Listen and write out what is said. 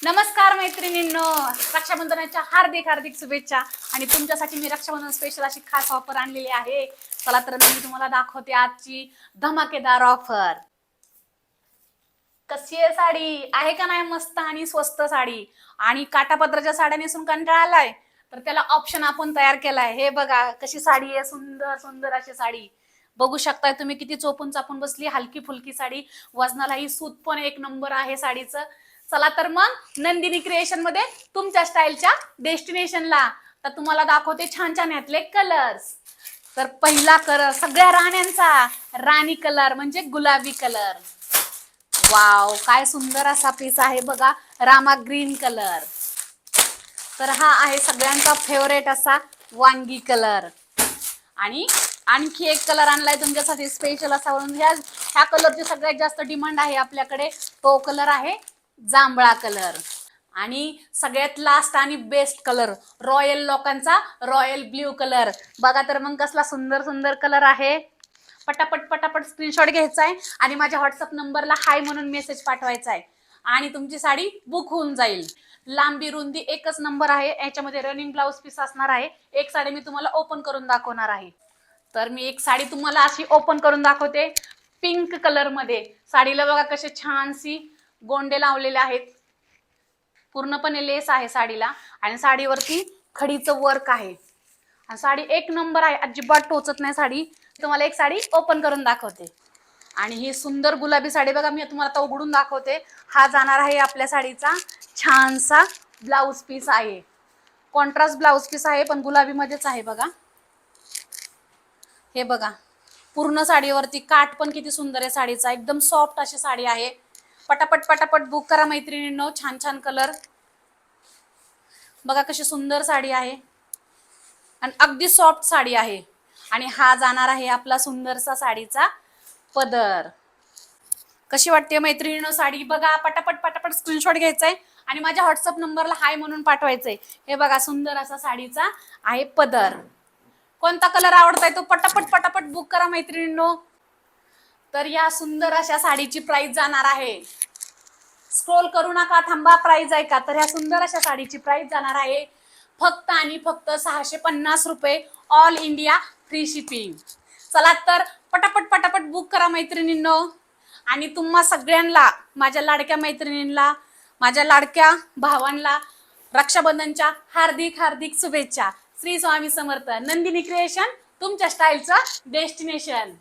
नमस्कार मैत्रिणींनो, रक्षाबंधनाच्या हार्दिक हार्दिक शुभेच्छा. आणि तुमच्यासाठी मी रक्षाबंधन स्पेशल अशी खास ऑफर आणलेली आहे. चला तर मी तुम्हाला दाखवते आजची धमाकेदार ऑफर. कशी आहे साडी, आहे का नाही मस्त आणि स्वस्त साडी. आणि काटापत्राच्या साड्या नेसून कंटाळा आलाय तर त्याला ऑप्शन आपण तयार केलाय. हे बघा कशी साडी आहे, सुंदर सुंदर अशी साडी बघू शकताय तुम्ही. किती चोपून चापून बसली, हलकी फुलकी साडी, वजनालाही सूत पण एक नंबर आहे साडीचं. चला तर मग नंदिनी क्रिएशन मध्ये तुमच्या स्टाईलच्या डेस्टिनेशनला. तर तुम्हाला दाखवते छान छान यातले कलर्स. तर पहिला कलर सगळ्या राण्यांचा राणी कलर म्हणजे गुलाबी कलर. वाव, काय सुंदर असा पीस आहे बघा, रामा ग्रीन कलर. तर हा आहे सगळ्यांचा फेवरेट असा वांगी कलर. आणि आणखी एक कलर आणलाय तुमच्यासाठी स्पेशल असा, म्हणून ह्या कलरची सगळ्यात जास्त डिमांड आहे आपल्याकडे. तो कलर आहे जांभळा कलर. आणि सगळ्यात लास्ट आणि बेस्ट कलर रॉयल लोकांचा रॉयल ब्ल्यू कलर. बघा तर मग कसला सुंदर सुंदर कलर आहे. पटापट पटापट स्क्रीनशॉट घ्यायचा आहे आणि माझ्या व्हॉट्सअप नंबरला हाय म्हणून मेसेज पाठवायचा आहे आणि तुमची साडी बुक होऊन जाईल. लांबी रुंदी एकच नंबर आहे. याच्यामध्ये रनिंग ब्लाउज पीस असणार आहे. एक साडी मी तुम्हाला ओपन करून दाखवणार आहे. तर मी एक साडी तुम्हाला अशी ओपन करून दाखवते पिंक कलर मध्ये. साडीला बघा कसे छानशी गोंडे लावलेले आहेत, पूर्णपणे लेस आहे साडीला आणि साडीवरती खडीचं वर्क आहे. आणि साडी एक नंबर आहे, अजिबात टोचत नाही साडी. तुम्हाला एक साडी ओपन करून दाखवते. आणि ही सुंदर गुलाबी साडी बघा, मी तुम्हाला आता उघडून दाखवते. हा जाणार आहे आपल्या साडीचा छानसा ब्लाउज पीस आहे. कॉन्ट्रास्ट ब्लाउज पीस आहे पण गुलाबी मध्येच आहे बघा. हे बघा पूर्ण साडीवरती काठ पण किती सुंदर आहे साडीचा, एकदम सॉफ्ट अशी साडी आहे. पटापट पटापट बुक करा मैत्रिणींनो. छान छान कलर बघा, कशी सुंदर साडी आहे आणि अगदी सॉफ्ट साडी आहे. आणि हा जाणार आहे आपला सुंदरसा साडीचा पदर. कशी वाटते मैत्रिणींनो साडी? बघा पटापट पटापट स्क्रीनशॉट घ्यायचा आहे आणि माझ्या व्हॉट्सअप नंबरला हाय म्हणून पाठवायचंय. हे बघा सुंदर असा साडीचा आहे पदर. कोणता कलर आवडताय तो पटापट पटापट बुक करा मैत्रिणींनो. तर या सुंदर अशा साडीची प्राइस जाणार आहे, स्क्रोल करू नका, थांबा, प्राइस आहे का. तर ह्या सुंदर अशा साडीची प्राइस जाणार आहे फक्त आणि फक्त 650 रुपये, ऑल इंडिया फ्री शिपिंग. चला तर पटापट पटापट बुक करा मैत्रिणींनो. आणि तुम्हा सगळ्यांना, माझ्या लाडक्या मैत्रिणींना, माझ्या लाडक्या भावांना रक्षाबंधनच्या हार्दिक हार्दिक शुभेच्छा. श्री स्वामी समर्थ. नंदिनी क्रिएशन तुमच्या स्टाईलचं डेस्टिनेशन.